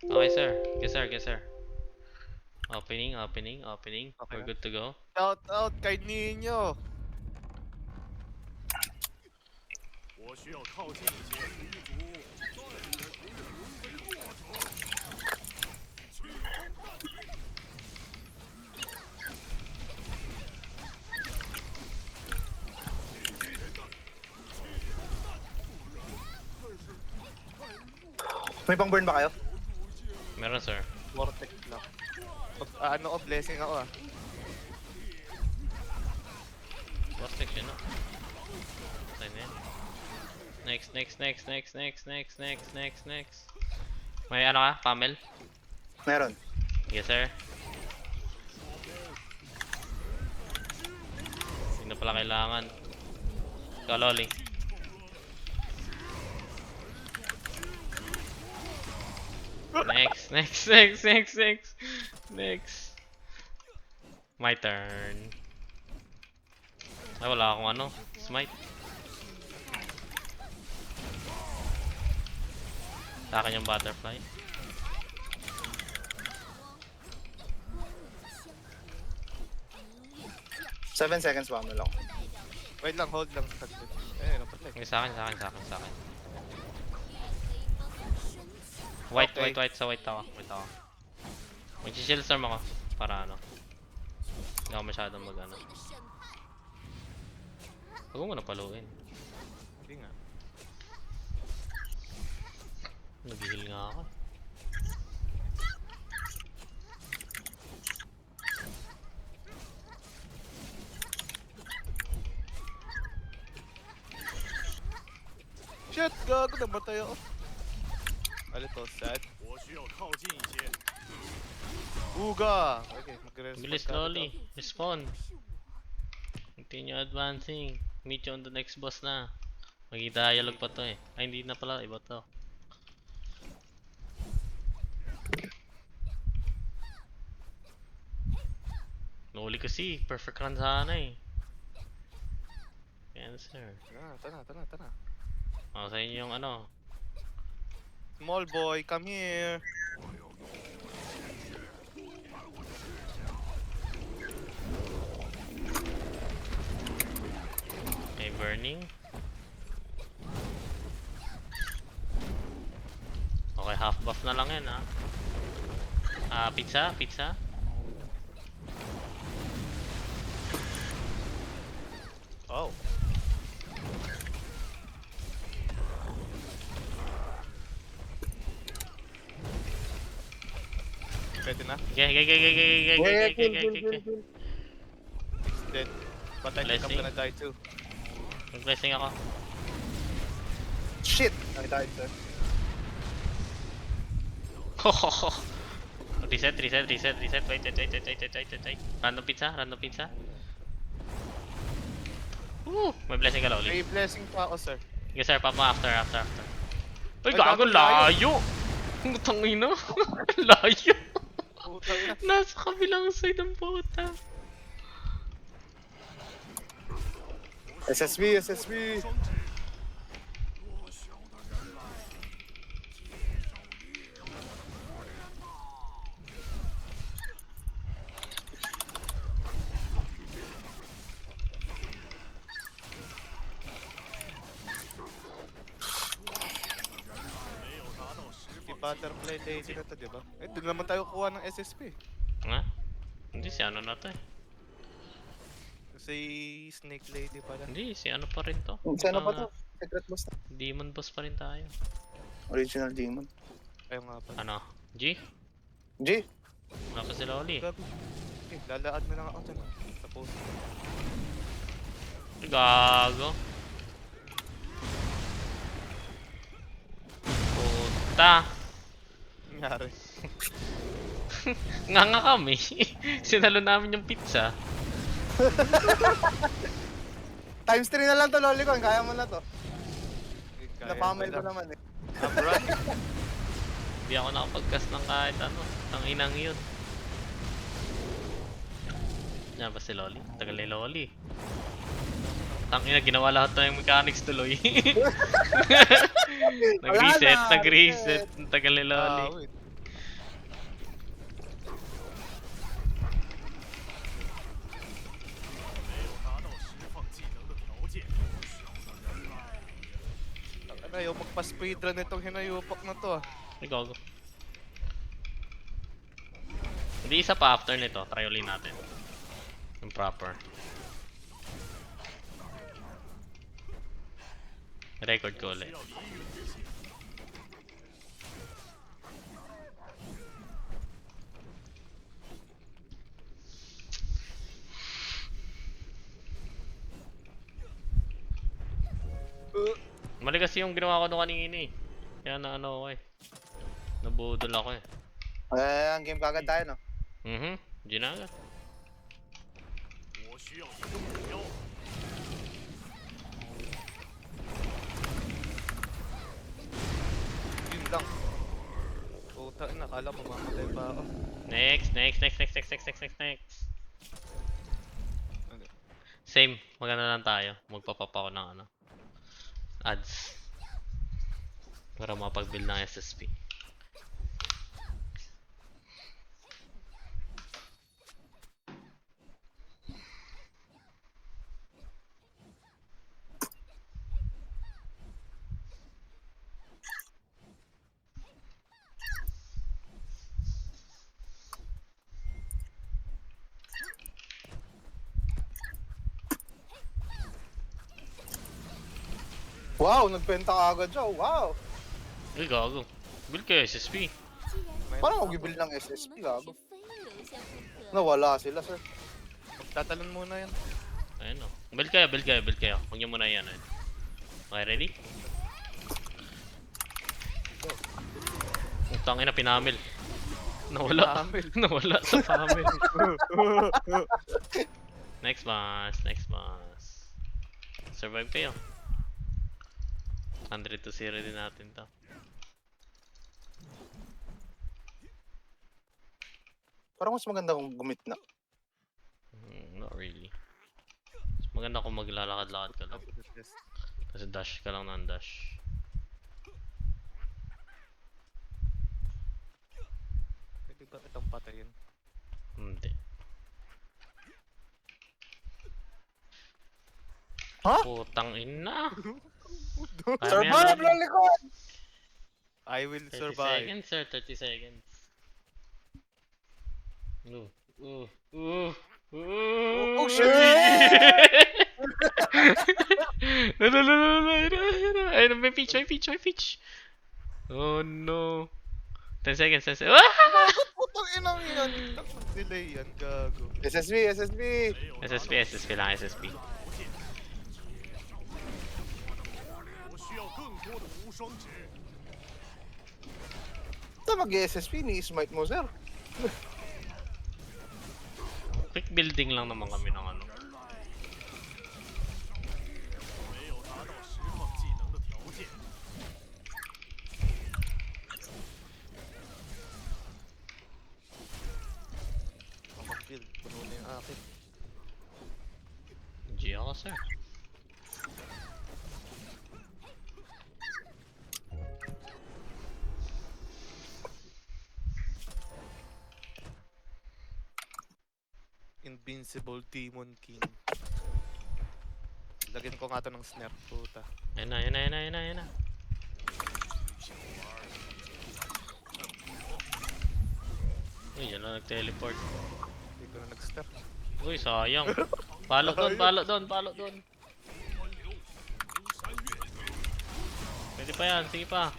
Okay, sir. Yes, sir. Yes, sir. Opening, opening, opening. Okay We're na. good to go. Shout out kay Nino. 我需要靠近一些。May pang burn ba kayo? Meron, sir. Vortex lang. Ano ko, blessing ako ah. Vortex yun, no? Ayun na yan. Next, next, next, next, next, next, next, next, next. May ano ka? Pamel? Meron. Yes, sir. Hindi na pala kailangan. Kaloli. Next, next, next, next, next. Next. My turn. Ay, wala akong ano. Smite. Sa akin yung butterfly. Seven seconds pa lang. Wait lang, hold lang. Eh, napatay. Okay, sa akin, sa akin, sa akin, sa akin. White, Okay. white, white. Sa white ako. White ako. Mag-shield storm ako. Para ano. Hindi ako masyadong mag ano. Huwag mo na paluin. Hindi nga. Nag-heal nga ako. Shit, gago, namatay ako. Ano to, sad? 我需要靠近一些。 Uga! Okay, magre-respawn Bilis, ka Loli. dito. Respawn. Continue advancing. Meet you on the next boss na. Mag-dialogue pa to eh. Ay, hindi na pala. Iba to. Nahuli kasi. Perfect run sana eh. Cancer. Tara. O, sa inyo yung ano. Small boy, come here. May burning. Okay, half buff na lang yan ha. Pizza, pizza. Oh. Pwede na. Okay. He's dead. But I think I'm Blessing. gonna die too. Mag-blessing ako. Shit! Nakita ito. Reset. Wait. Random pizza. May blessing ka, Loli. May blessing pa ako, sir. Yes, sir. Papa, after. Uy, Ay, gago, gago, layo! Ang tangina. Layo. Putang na. Nasa kabilang side ng puta. SSB! Si Butterfly Lady na to, diba? Eh, doon naman tayo kuha ng SSP. Nga? Hindi, si ano na to eh. Si Snake Lady pala. Hindi, si ano pa rin to. Sana pa to? Secret boss na. Demon boss pa rin tayo. Original demon. Ayaw nga pala. Ano? G? G! Wala pa si Loli. Gabi. Eh, lalaan mo lang ako dyan. Tapos. Gago. Puta. Nangyari. Nga kami. Sinalo namin yung pizza. Times 3 na lang to, Lolicon. Kaya mo na to. Kaya Napamel mo ko lang. naman eh. Abra. Hindi ako nakapag-cast ng kahit ano. Ang inang yun. Yan ba si Loli? Tagal ni Loli. Tangina, ginawa lahat ng mechanics tuloy. Nag-reset. Ang tagal ni Loli. Wait. Ayaw magpa-speedrun itong hinayupak na to ah. Ay, gago. Hindi isa pa after nito. Try ulit natin. Yung proper. Record ko ulit. 要离云之血。 Mali kasi yung ginawa ko doon kanina eh. Kaya na ano ako eh. Nabudol ako eh. Ang game kagad tayo, no? Ginaga. 我需要一个目标。 Yun lang. Puta na, akala mamamatay pa ako. Next. Ano? Same. Magana lang tayo. Magpapap ako ng ano. Ads. Para mapag-build ng SSP. Wow, nagbenta ka agad siya. Wow. Uy, gago. Build kayo SSP. Paano ako gibuild ng SSP, gago? Nawala sila, sir. Magtatalon muna yan. Ayun o. Build kayo. Huwag nyo muna yan. Eh. Okay, ready? Utang ina, pinamil. Nawala. Nawala sa family. Next boss. Survive kayo. 100 to 0 din natin to. Parang mas maganda kung gumit na. Not really. Mas maganda kung maglalakad-lakad ka lang. Kasi dash ka lang ng dash. Pwede ba itong patayin? Hindi. Ha? Putang ina! Survive, lolikod! I will 30 survive. seconds, sir. 30 seconds. Oh shit! Ayun, may peach. Oh no. 10 seconds. Ah! Putang inang yan. Delay yan, gago. SSB! 没有拿到 SSP lang, SSP. 我需要更多的无双值。 Ito mag-SSP, ni-smite mo, sir. Quick building lang naman kami ng ano. 没有达到释放技能的条件。 Mag-build. Puno na yung akin. G ako, sir. Invincible Demon King. Lagyan ko nga to ng snare, puta. Ayun na. Uy, yan na nag-teleport. Hindi ko na nag-snare. Uy, sayang. Palo doon. Pwede pa yan, sige pa.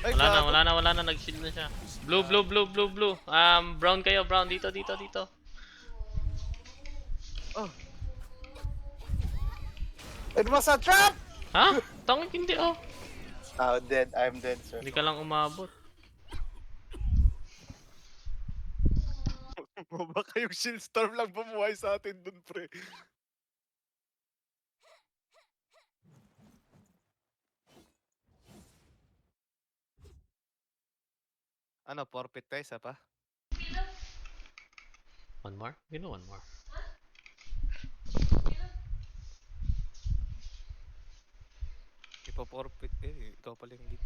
Ay, Wala gago. na, nag-shield na siya. Blue. Brown kayo, dito. Oh, It was a trap! Ha? Tangik hindi oh. Oh, dead. I'm dead, sir. Hindi ka lang umabot. baka yung shield storm lang bumuhay sa atin dun, pre. Ano, forfeit pa isa pa? One more? One more. Ipa-forfeit ikaw pala yung lead.